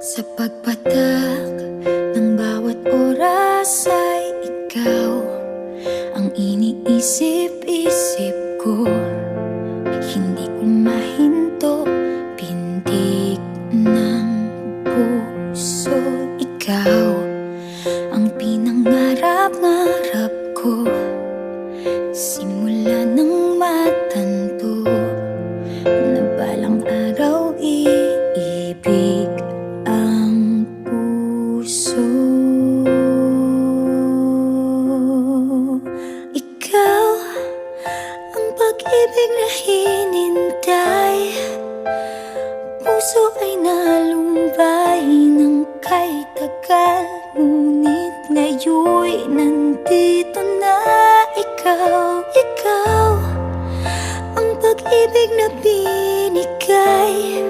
Sa pagpatak ng bawat oras ay ikaw ang iniisip-isip ko. Hindi ko mahinto, pintig ng puso. Ikaw ang pinangarap-ngarap ko, simula ng matanto na balang araw iibig ang puso. Ikaw ang pag-ibig na hinintay, puso ay nalumbay ng kay tagal, ngunit ngayon'y nandito na ikaw. Ikaw ang pag-ibig na binigay,